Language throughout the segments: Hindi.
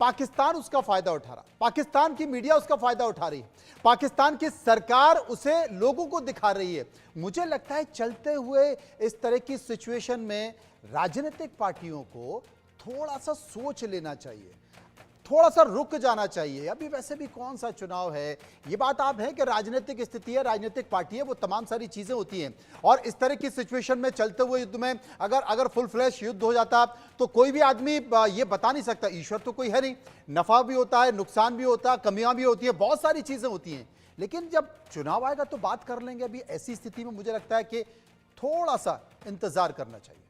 पाकिस्तान उसका फायदा उठा रहा, पाकिस्तान की मीडिया उसका फायदा उठा रही है, पाकिस्तान की सरकार उसे लोगों को दिखा रही है। मुझे लगता है चलते हुए इस तरह की सिचुएशन में राजनीतिक पार्टियों को थोड़ा सा सोच लेना चाहिए, थोड़ा सा रुक जाना चाहिए। अभी वैसे भी कौन सा चुनाव है, ये बात आप है कि राजनीतिक स्थिति है, राजनीतिक पार्टी है, वो तमाम सारी चीजें होती हैं। और इस तरह की सिचुएशन में चलते हुए युद्ध में अगर फुल फ्लैश युद्ध हो जाता तो कोई भी आदमी ये बता नहीं सकता, ईश्वर तो कोई है नहीं, नफा भी होता है, नुकसान भी होता है, कमियां भी होती है, बहुत सारी चीजें होती हैं। लेकिन जब चुनाव आएगा तो बात कर लेंगे। अभी ऐसी स्थिति में मुझे लगता है कि थोड़ा सा इंतजार करना चाहिए।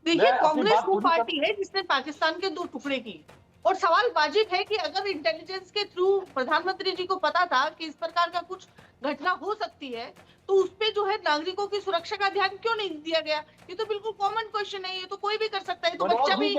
देखिए, कांग्रेस वो पार्टी है जिसने पाकिस्तान के 2 टुकड़े किए, और सवाल वाजिब है कि अगर इंटेलिजेंस के थ्रू प्रधानमंत्री जी को पता था कि इस प्रकार का कुछ घटना हो सकती है, तो उस पे जो है नागरिकों की सुरक्षा का ध्यान क्यों नहीं दिया गया? ये तो बिल्कुल कॉमन क्वेश्चन है, ये तो कोई भी कर सकता है, ये तो बच्चा भी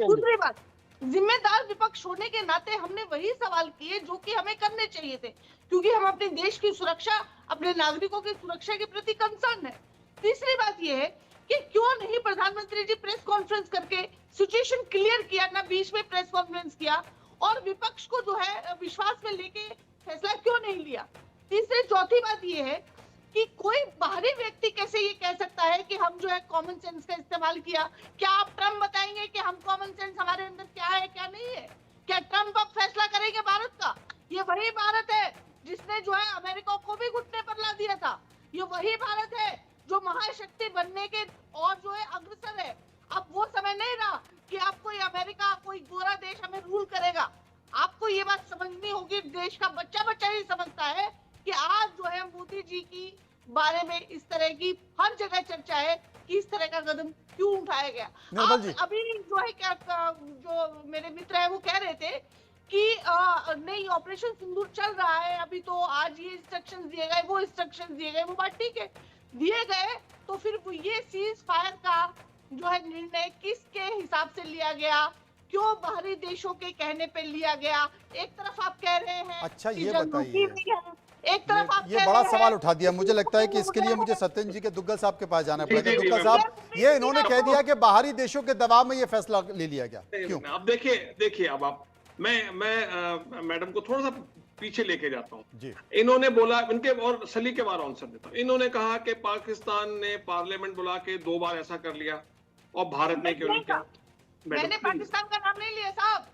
दूसरी बात, जिम्मेदार विपक्ष होने के नाते हमने वही सवाल किए जो कि हमें करने चाहिए थे, क्योंकि हम अपने देश की सुरक्षा, अपने नागरिकों की सुरक्षा के प्रति कंसर्न है। तीसरी बात यह है कि क्यों नहीं प्रधानमंत्री जी प्रेस कॉन्फ्रेंस करके सिचुएशन क्लियर किया, ना बीच में प्रेस कॉन्फ्रेंस किया, और विपक्ष को जो है विश्वास में लेके फैसला क्यों नहीं लिया। तीसरी चौथी बात यह है कि कोई बाहरी व्यक्ति कैसे ये कह सकता है कि हम जो है कॉमन सेंस का इस्तेमाल किया। क्या आप ट्रम्प बताएंगे कि हम कॉमन सेंस हमारे अंदर क्या है क्या नहीं है? क्या ट्रम्प अब फैसला करेंगे भारत का? ये वही भारत है जिसने जो है अमेरिका को भी घुटने पर ला दिया था। ये वही भारत है जो महाशक्ति बनने के और जो है अग्रसर है। अब वो समय नहीं रहा कि आप कोई अमेरिका, कोई गोरा देश हमें रूल करेगा। आपको ये बात समझनी होगी, देश का बच्चा बच्चा ही समझता है कि आज जो है मोदी जी की बारे में इस तरह की हर जगह चर्चा है कि इस तरह का कदम क्यों उठाया गया। अभी जो है क्या, जो मेरे मित्र है वो कह रहे थे कि नहीं, ऑपरेशन सिंदूर चल रहा है अभी, तो आज ये इंस्ट्रक्शंस दिए गए, वो इंस्ट्रक्शंस दिए गए, वो बात ठीक है, दिए गए, तो फिर ये सीज फायर का जो है निर्णय किसके हिसाब से लिया गया? क्यों बाहरी देशों के कहने पे लिया गया? एक तरफ आप कह रहे हैं, अच्छा ये बताइए, एक तरफ आप ये बड़ा सवाल उठा दिया। मुझे लगता है कि इसके लिए मुझे सत्येंद्र जी के दुग्गल साहब के पास जाना पड़ेगा। दुग्गल साहब, ये इन्होंने कह दिया कि बाहरी देशों के दबाव में ये फैसला ले लिया गया, क्यों? अब देखिए अब आप, मैं मैडम को थोड़ा सा पीछे लेके जाता हूँ। इन्होंने बोला, इनके और सलीके वार आंसर देता हूँ। इन्होंने कहा कि पाकिस्तान ने पार्लियामेंट बुला के 2 बार ऐसा कर लिया और भारत ने क्यों नहीं किया। मैंने पाकिस्तान का नाम नहीं लिया साहब,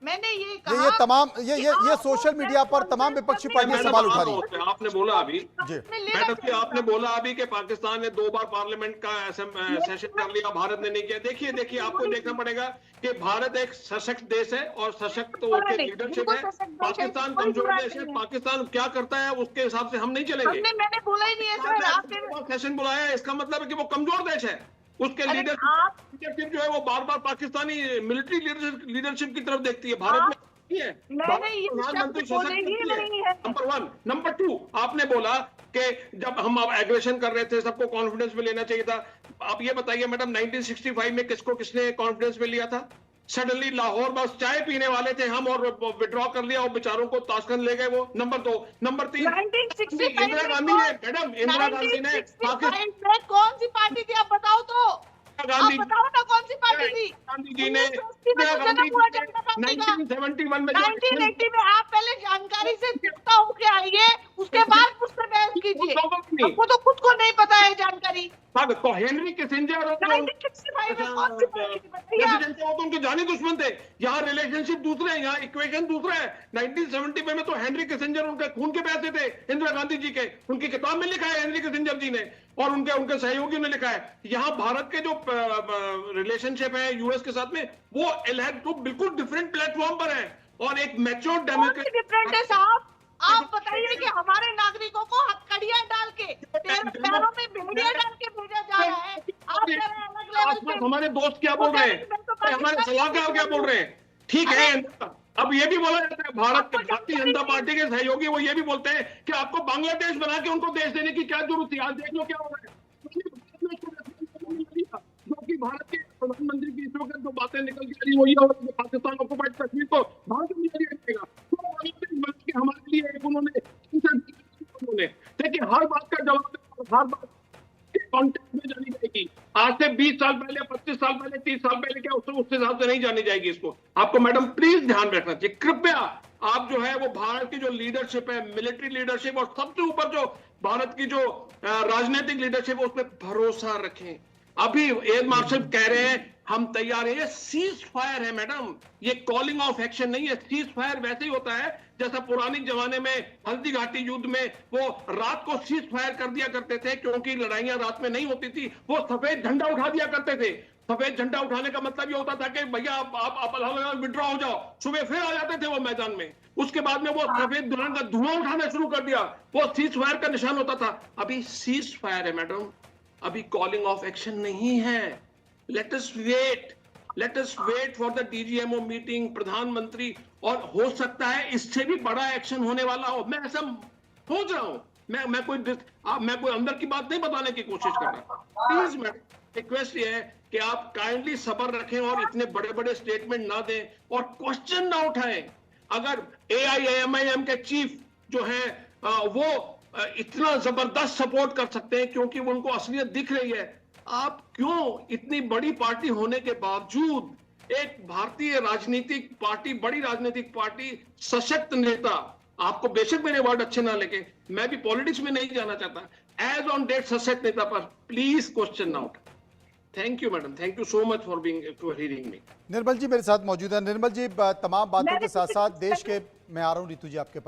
मैंने ये कहा, ये तमाम ये सोशल मीडिया पर तमाम विपक्षी पार्टियां सवाल उठा रही हैं। आपने बोला अभी मैडम जी, आपने बोला अभी कि पाकिस्तान ने 2 बार पार्लियामेंट का सेशन कर लिया, भारत ने नहीं किया। देखिए आपको देखना पड़ेगा कि भारत एक सशक्त देश है और सशक्त लीडरशिप है। पाकिस्तान कमजोर देश है, पाकिस्तान क्या करता है उसके हिसाब से हम नहीं चलेंगे। मैंने बोला ही नहीं है सर, आपने सेशन बुलाया, इसका मतलब है कि वो कमजोर देश है। उसके लीडरशिप जो है वो बार बार पाकिस्तानी मिलिट्री लीडरशिप की तरफ देखती है, भारत में नहीं है। प्रधानमंत्री नंबर 1। नंबर 2, आपने बोला कि जब हम एग्रेशन कर रहे थे सबको कॉन्फिडेंस में लेना चाहिए था। आप ये बताइए मैडम, 1965 में किसने कॉन्फिडेंस में लिया था? सडनली लाहौर बस चाय पीने वाले थे हम, और विड्रॉ कर लिया और बेचारों को ताशकंद ले गए वो। नंबर 2। नंबर 3, इंदिरा गांधी ने, मैडम इंदिरा गांधी ने कौन सी पार्टी थी आप बताओ तो, गांधी, बताओ ना कौन सी पार्टी थी? गांधी जी ने 1971 में 1980 में आप पहले जानकारी से जुड़ता होके आइए, उसके बाद मुझसे बहस कीजिए। आपको तो खुद को नहीं पता है जानकारी। तो हेनरी किसिंजर उनके जानी दुश्मन थे। यहाँ रिलेशनशिप दूसरे हैं, यहाँ इक्वेशन दूसरा है। 1970 में तो हेनरी किसिंजर उनके खून के प्यासे थे, इंदिरा गांधी जी के। उनकी किताब में लिखा है हेनरी किसिंजर जी ने, और उनके सहयोगियों ने लिखा है। यहाँ भारत के जो रिलेशनशिप है यूएस के साथ में, वो तो बिल्कुल डिफरेंट प्लेटफॉर्म पर है, और एक मैच्योर डेमोक्रेसी डिफरेंट है साहब। आप बताइए कि हमारे नागरिकों को हथकड़ियां डाल के, पैरों में भेड़िया डाल के भेजा जा रहा है। आप कह रहे हैं अलग लेवल पे। हमारे दोस्त क्या बोल रहे हैं, हमारे सलाहकार क्या बोल रहे हैं? ठीक है, अब ये भी बोला जाता है, भारतीय जनता पार्टी के सहयोगी वो ये भी बोलते हैं कि आपको बांग्लादेश बना के उनको देश देने की क्या जरूरत थी। आज देख लो क्या हो रहा है। जो कि भारत के प्रधानमंत्री की इस वक्त जो बातें निकल के रही, वो ये हो रहा है कि पाकिस्तान ऑक्युपाइड कश्मीर को भारत में दिया जाएगा। तो हमारे लिए एक उन्होंने देखिए हर बात का जवाब, हर बात कॉन्टेक्स्ट में जानी जाएगी। आज से 20 साल पहले, 25 25 साल पहले, 30 साल पहले क्या, उस हिसाब से नहीं जानी जाएगी इसको। आपको मैडम प्लीज ध्यान रखना चाहिए, कृपया आप जो है वो भारत की जो लीडरशिप है, मिलिट्री लीडरशिप, और सबसे ऊपर जो भारत की जो राजनीतिक लीडरशिप है, उस पर भरोसा रखें। अभी एयर मार्शल कह रहे हैं हम तैयार हैं, ये सीज फायर है मैडम, ये कॉलिंग ऑफ एक्शन नहीं है। सीज फायर वैसे ही होता है जैसा पुराने जमाने में हल्दी घाटी युद्ध में वो रात को सीज फायर कर दिया करते थे, क्योंकि लड़ाइयां रात में नहीं होती थी, वो सफेद झंडा उठा दिया करते थे। सफेद झंडा उठाने का मतलब ये होता था कि भैया आप विड्रॉ हो जाओ, सुबह फिर आ जाते थे वो मैदान में। उसके बाद में वो सफेद रंग का धुआं उठाना शुरू कर दिया, वो सीज फायर का निशान होता था। अभी सीज फायर है मैडम, अभी कॉलिंग ऑफ एक्शन नहीं है। Let us wait for the DGMO meeting, प्रधानमंत्री, और हो सकता है इससे भी बड़ा एक्शन होने वाला हो, मैं ऐसा सोच रहा हूं। मैं कोई अंदर की बात नहीं बताने की कोशिश कर रहा। प्लीज मैडम, रिक्वेस्ट ये है कि आप काइंडली सब्र रखें और इतने बड़े बड़े स्टेटमेंट ना दें और क्वेश्चन ना उठाएं। अगर AIMIM के चीफ जो है वो इतना जबरदस्त सपोर्ट कर सकते हैं क्योंकि वो उनको असलियत दिख रही है, आप क्यों इतनी बड़ी पार्टी होने के बावजूद, एक भारतीय राजनीतिक पार्टी, बड़ी राजनीतिक पार्टी, सशक्त नेता, आपको बेशक मेरे वर्ड अच्छे ना लगे, मैं भी पॉलिटिक्स में नहीं जाना चाहता, एज ऑन डेट सशक्त नेता पर प्लीज क्वेश्चन ना उठाएं। Thank you madam, thank you so much for hearing me. Nirmal ji मेरे साथ मौजूद है। निर्मल जी, तमाम बातों के साथ साथ देश के, मैं आ रहा हूँ रितु जी आपके पास।